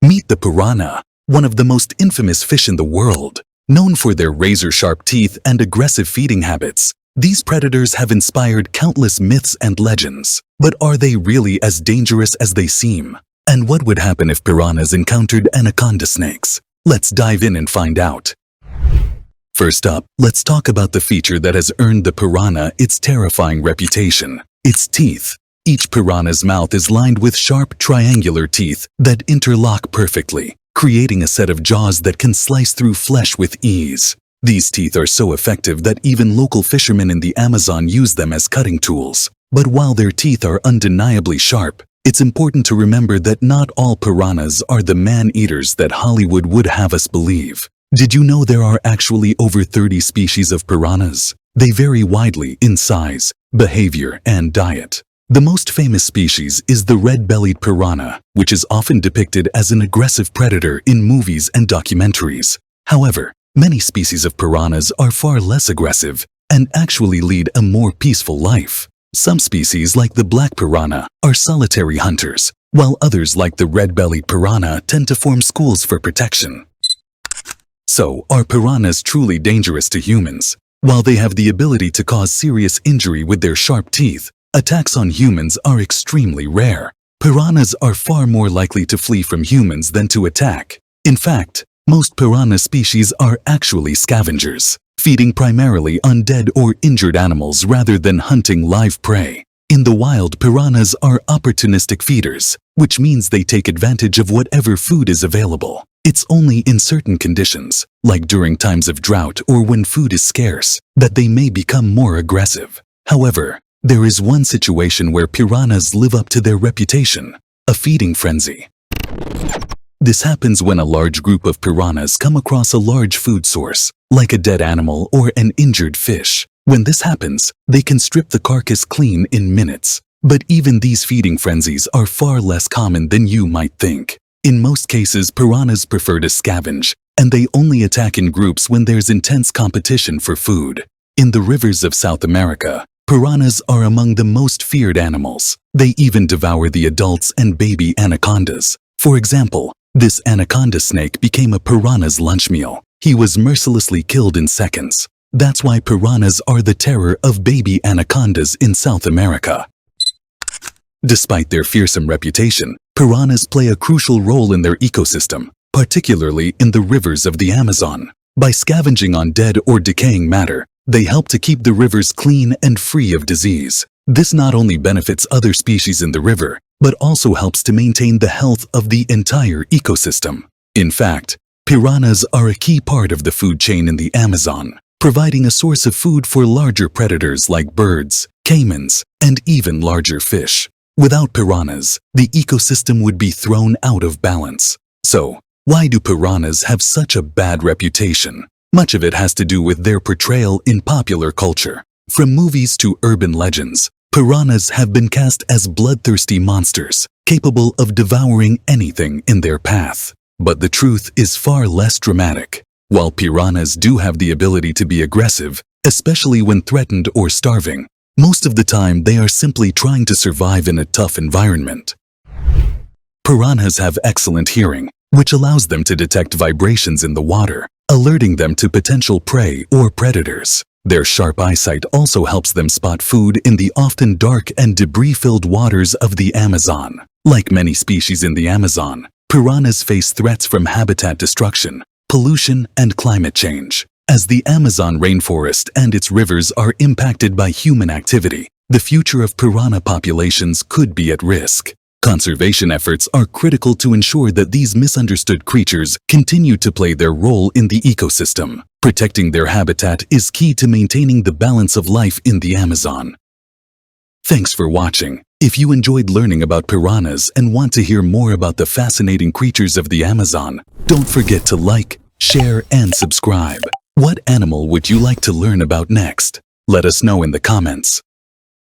Meet the piranha, one of the most infamous fish in the world. Known for their razor-sharp teeth and aggressive feeding habits, these predators have inspired countless myths and legends. But are they really as dangerous as they seem? And what would happen if piranhas encountered anaconda snakes? Let's dive in and find out. First up, let's talk about the feature that has earned the piranha its terrifying reputation: its teeth. Each piranha's mouth is lined with sharp, triangular teeth that interlock perfectly, creating a set of jaws that can slice through flesh with ease. These teeth are so effective that even local fishermen in the Amazon use them as cutting tools. But while their teeth are undeniably sharp, it's important to remember that not all piranhas are the man-eaters that Hollywood would have us believe. Did you know there are actually over 30 species of piranhas? They vary widely in size, behavior, and diet. The most famous species is the red-bellied piranha, which is often depicted as an aggressive predator in movies and documentaries. However, many species of piranhas are far less aggressive and actually lead a more peaceful life. Some species, like the black piranha, are solitary hunters, while others, like the red-bellied piranha, tend to form schools for protection. So, are piranhas truly dangerous to humans? While they have the ability to cause serious injury with their sharp teeth, attacks on humans are extremely rare. Piranhas are far more likely to flee from humans than to attack. In fact, most piranha species are actually scavengers, feeding primarily on dead or injured animals rather than hunting live prey. In the wild, piranhas are opportunistic feeders, which means they take advantage of whatever food is available. It's only in certain conditions, like during times of drought or when food is scarce, that they may become more aggressive. However, there is one situation where piranhas live up to their reputation: a feeding frenzy. This happens when a large group of piranhas come across a large food source, like a dead animal or an injured fish. When this happens, they can strip the carcass clean in minutes. But even these feeding frenzies are far less common than you might think. In most cases, piranhas prefer to scavenge, and they only attack in groups when there's intense competition for food. In the rivers of South America, piranhas are among the most feared animals. They even devour the adults and baby anacondas. For example, this anaconda snake became a piranha's lunch meal. He was mercilessly killed in seconds. That's why piranhas are the terror of baby anacondas in South America. Despite their fearsome reputation, piranhas play a crucial role in their ecosystem, particularly in the rivers of the Amazon. By scavenging on dead or decaying matter, they help to keep the rivers clean and free of disease. This not only benefits other species in the river, but also helps to maintain the health of the entire ecosystem. In fact, piranhas are a key part of the food chain in the Amazon, providing a source of food for larger predators like birds, caimans, and even larger fish. Without piranhas, the ecosystem would be thrown out of balance. So, why do piranhas have such a bad reputation? Much of it has to do with their portrayal in popular culture. From movies to urban legends, piranhas have been cast as bloodthirsty monsters, capable of devouring anything in their path. But the truth is far less dramatic. While piranhas do have the ability to be aggressive, especially when threatened or starving, most of the time they are simply trying to survive in a tough environment. Piranhas have excellent hearing, which allows them to detect vibrations in the water, alerting them to potential prey or predators. Their sharp eyesight also helps them spot food in the often dark and debris-filled waters of the Amazon. Like many species in the Amazon, piranhas face threats from habitat destruction, pollution, and climate change. As the Amazon rainforest and its rivers are impacted by human activity, the future of piranha populations could be at risk. Conservation efforts are critical to ensure that these misunderstood creatures continue to play their role in the ecosystem. Protecting their habitat is key to maintaining the balance of life in the Amazon. Thanks for watching. If you enjoyed learning about piranhas and want to hear more about the fascinating creatures of the Amazon, don't forget to like, share, and subscribe. What animal would you like to learn about next? Let us know in the comments.